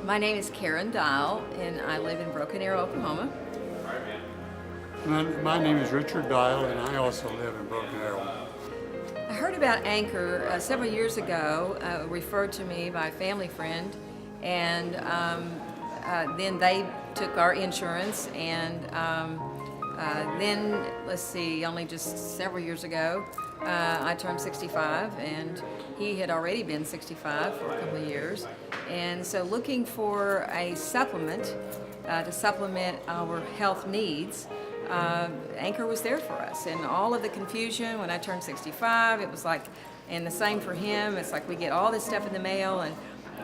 My name is Karen Dial, and I live in Broken Arrow, Oklahoma. My name is Richard Dial, and I also live in Broken Arrow. I heard about Anchor several years ago, referred to me by a family friend, and then they took our insurance, and then, let's see, only just several years ago, I turned 65, and he had already been 65 for a couple of years. And so looking for a supplement to supplement our health needs, Anchor was there for us. And all of the confusion when I turned 65, it was like, and the same for him, it's like we get all this stuff in the mail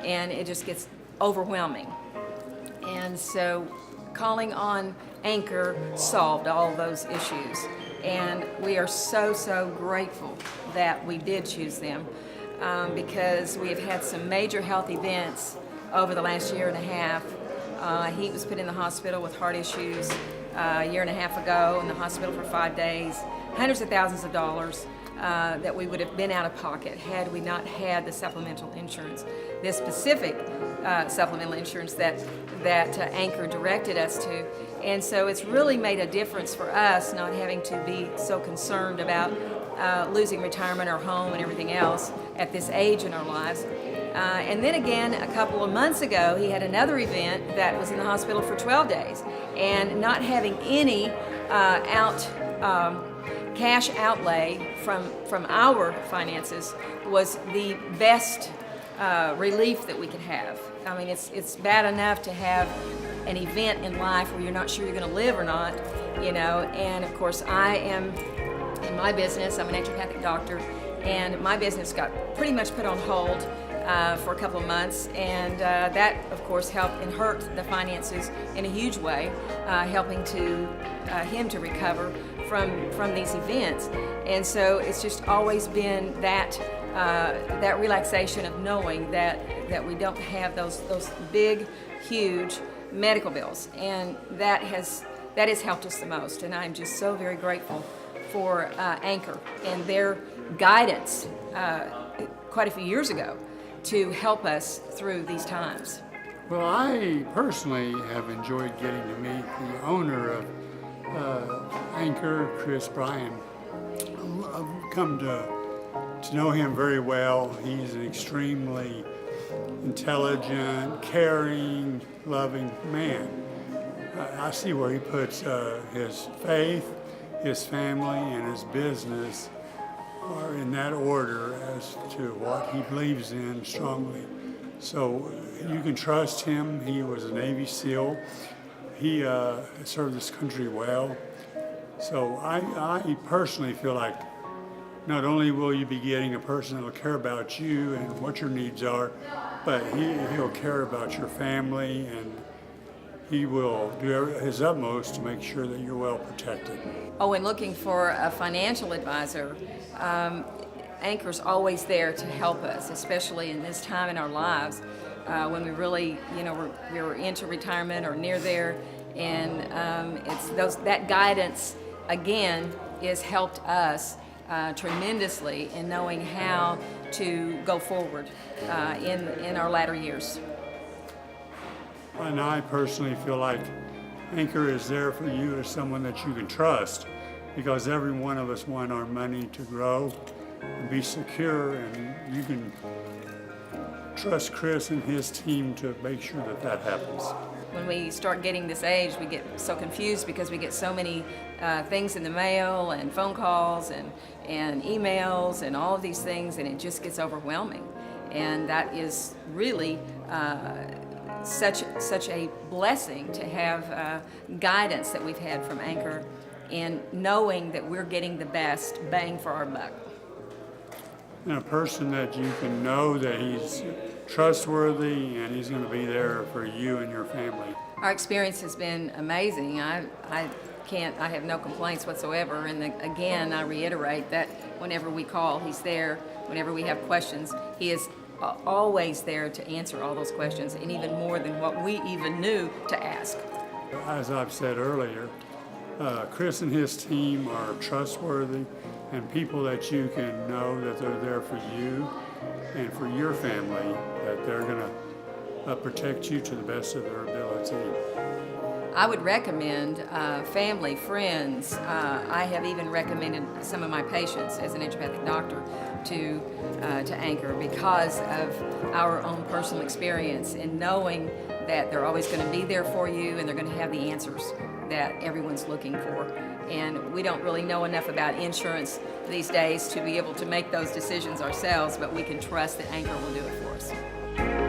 and it just gets overwhelming. And so calling on Anchor solved all those issues. And we are so grateful that we did choose them because we have had some major health events over the last year and a half. He was put in the hospital with heart issues a year and a half ago, in the hospital for 5 days, hundreds of thousands of dollars that we would have been out of pocket had we not had the supplemental insurance. This specific supplemental insurance that Anchor directed us to. And so it's really made a difference for us not having to be so concerned about losing retirement or home and everything else at this age in our lives. And then again, a couple of months ago, he had another event that was in the hospital for 12 days. And not having any cash outlay from our finances was the best relief that we could have. I mean, it's bad enough to have an event in life where you're not sure you're going to live or not, you know. And of course, I am in my business. I'm a naturopathic doctor, and my business got pretty much put on hold for a couple of months, and that, of course, helped and hurt the finances in a huge way, helping to him to recover from these events. And so it's just always been that relaxation of knowing that we don't have those big, huge medical bills, and that has helped us the most. And I'm just so very grateful for Anchor and their guidance quite a few years ago to help us through these times. Well, I personally have enjoyed getting to meet the owner of Anchor, Chris Bryan. I've come to know him very well. He's an extremely intelligent, caring, loving man. I see where he puts his faith, his family, and his business are in that order as to what he believes in strongly. So you can trust him. He was a Navy SEAL. He served this country well. So I personally feel like not only will you be getting a person that will care about you and what your needs are, but he'll care about your family, and he will do his utmost to make sure that you're well protected. Oh, and looking for a financial advisor, Anchor's always there to help us, especially in this time in our lives when we really, we're into retirement or near there, and that guidance again has helped us tremendously in knowing how to go forward in our latter years. And I personally feel like Anchor is there for you as someone that you can trust, because every one of us want our money to grow and be secure, and you can trust Chris and his team to make sure that happens. When we start getting this age, we get so confused because we get so many things in the mail and phone calls and emails and all of these things, and it just gets overwhelming. And that is really such a blessing to have guidance that we've had from Anchor, and knowing that we're getting the best bang for our buck. And a person that you can know that he's trustworthy and he's going to be there for you and your family. Our experience has been amazing. I have no complaints whatsoever. And again, I reiterate that whenever we call, he's there. Whenever we have questions, he is always there to answer all those questions, and even more than what we even knew to ask. As I've said earlier, Chris and his team are trustworthy and people that you can know that they're there for you and for your family, that they're going to protect you to the best of their ability. I would recommend family, friends. I have even recommended some of my patients as an naturopathic doctor to Anchor because of our own personal experience and knowing that they're always going to be there for you and they're going to have the answers that everyone's looking for. And we don't really know enough about insurance these days to be able to make those decisions ourselves, but we can trust that Anchor will do it for us.